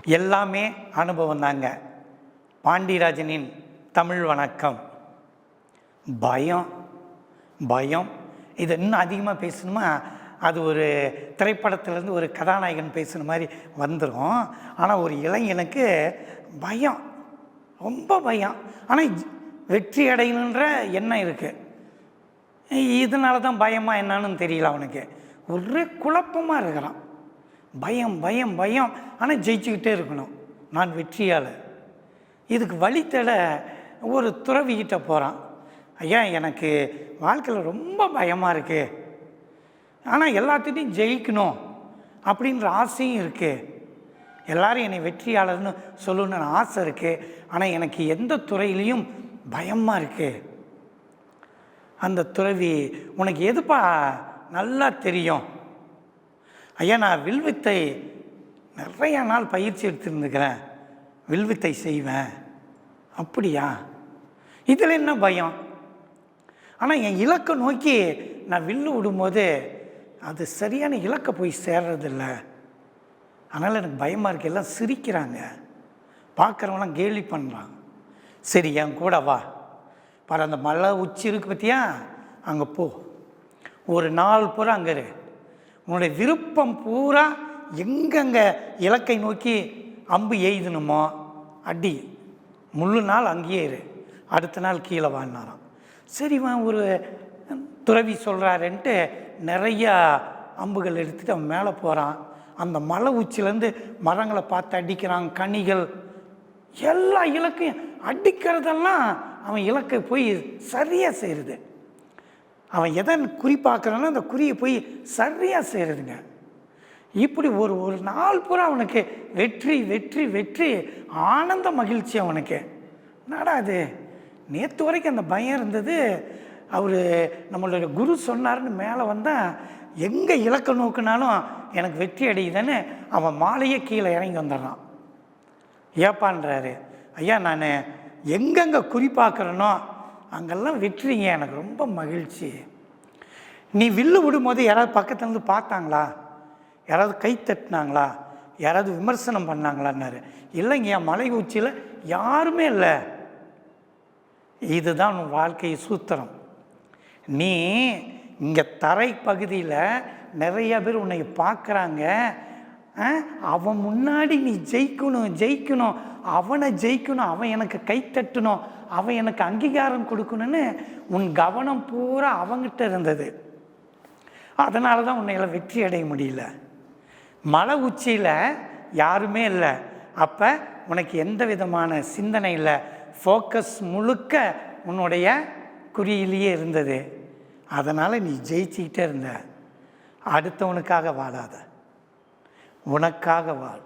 எல்லாமே அனுபவம் தாங்க. பாண்டியராஜனின் தமிழ் வணக்கம். பயம் பயம் இது இன்னும் அதிகமாக பேசணுமா, அது ஒரு திரைப்படத்திலேருந்து ஒரு கதாநாயகன் பேசுன மாதிரி வந்துடும். ஆனால் ஒரு இளைஞனுக்கு பயம், ரொம்ப பயம். ஆனால் வெற்றி அடையணுன்ற எண்ணம் இருக்குது. இதனால தான் பயமா என்னன்னு தெரியல அவனுக்கு. ஒரே குழப்பமாக இருக்கிறான். பயம் பயம் பயம். ஆனால் ஜெயிச்சுக்கிட்டே இருக்கணும், நான் வெற்றியாளர். இதுக்கு வழி தேட ஒரு துறவிக்கிட்ட போகிறான். ஐயா, எனக்கு வாழ்க்கையில் ரொம்ப பயமாக இருக்குது, ஆனால் எல்லாத்துட்டையும் ஜெயிக்கணும் அப்படின்ற ஆசையும் இருக்குது. எல்லோரும் என்னை வெற்றியாளர்னு சொல்லணுன்னு ஆசை இருக்குது, ஆனால் எனக்கு எந்த துறையிலையும் பயமாக இருக்குது. அந்த துறவி, உனக்கு எதுப்பா நல்லா தெரியும்? ஐயா, நான் வில்வித்தை நிறையா நாள் பயிற்சி எடுத்துருந்துக்கிறேன், வில்வித்தை செய்வேன். அப்படியா? இதில் என்ன பயம்? ஆனால் என் இலக்கை நோக்கி நான் வில்லு விடும்போது அது சரியான இலக்கை போய் சேர்றதில்ல, அதனால் எனக்கு பயமாக இருக்கு. எல்லாம் சிரிக்கிறாங்க, பார்க்குறவங்களாம் கேலி பண்ணுறாங்க. சரி, என் கூட வா, பாரு அந்த மலை உச்சி இருக்கு பார்த்தியா, அங்கே போ, ஒரு நாள் பூரா அங்கே இரு. உன்னுடைய விருப்பம் பூரா எங்கெங்கே இலக்கை நோக்கி அம்பு எய்தணுமோ அடி, முழு நாள் அங்கேயே இரு, அடுத்த நாள் கீழே வாழ்னாராம். சரிவன் ஒரு துறவி சொல்கிறாருன்ட்டு நிறையா அம்புகள் எடுத்துகிட்டு அவன் மேலே போகிறான். அந்த மலை உச்சிலேருந்து மரங்களை பார்த்து அடிக்கிறான், கனிகள், எல்லா இலக்கையும் அடிக்கிறதெல்லாம் அவன் இலக்கை போய் சரியாக செய்கிறது. அவன் எதை குறிப்பாக்குறானோ அந்த குறியை போய் சரியாக செய்கிறதுங்க. இப்படி ஒரு ஒரு நாள் பூரா அவனுக்கு வெற்றி வெற்றி வெற்றி, ஆனந்த மகிழ்ச்சி அவனுக்கு. என்னடா அது, நேற்று வரைக்கும் அந்த பயம் இருந்தது, அவர் நம்மளுடைய குரு சொன்னார்னு மேலே வந்தால் எங்கே இலக்கை நோக்கினாலும் எனக்கு வெற்றி அடையுதுன்னு அவன் மாலையே கீழே இறங்கி வந்துடுறான். ஏப்பான்றாரு, ஐயா நான் எங்கெங்கே குறிப்பாக்குறனோ அங்கெல்லாம் வெற்றிங்க, எனக்கு ரொம்ப மகிழ்ச்சி. நீ வில்லு விடும்போது யாராவது பக்கத்துலேருந்து பார்த்தாங்களா, யாராவது கை தட்டினாங்களா, யாராவது விமர்சனம் பண்ணாங்களான்னாரு. இல்லைங்க, என் மலை உச்சியில் யாருமே இல்லை. இதுதான் உன் வாழ்க்கை சூத்திரம். நீ இங்கே தரை பகுதியில் நிறைய பேர் உன்னை பார்க்குறாங்க, அவன் முன்னாடி நீ ஜெயிக்கணும் ஜெயிக்கணும், அவனை ஜெயிக்கணும், அவன் எனக்கு கை தட்டணும், அவன் எனக்கு அங்கீகாரம் கொடுக்கணும்னு உன் கவனம் பூரா அவங்கிட்ட இருந்தது. அதனால தான் உன்னையெல்லாம் வெற்றி அடைய முடியல. மலை உச்சியில் யாருமே இல்லை, அப்போ உனக்கு எந்த விதமான சிந்தனை இல்லை, ஃபோக்கஸ் முழுக்க உன்னுடைய குறியிலேயே இருந்தது. அதனால் நீ ஜெயிச்சுக்கிட்டே இருந்த. அடுத்தவனுக்காக வாழாத, உனக்காக வாழ்.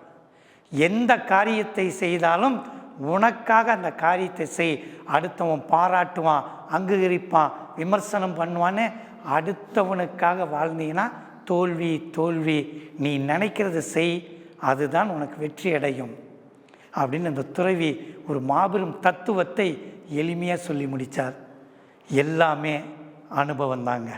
எந்த காரியத்தை செய்தாலும் உனக்காக அந்த காரியத்தை செய். அடுத்தவன் பாராட்டுவான், அங்கீகரிப்பான், விமர்சனம் பண்ணுவான்னு அடுத்தவனுக்காக வாழ்ந்தீங்கன்னா தோல்வி தோல்வி. நீ நினைக்கிறத செய், அதுதான் உனக்கு வெற்றி அடையும் அப்படின்னு அந்த துறவி ஒரு மாபெரும் தத்துவத்தை எளிமையாக சொல்லி முடித்தார். எல்லாமே அனுபவம் தாங்க.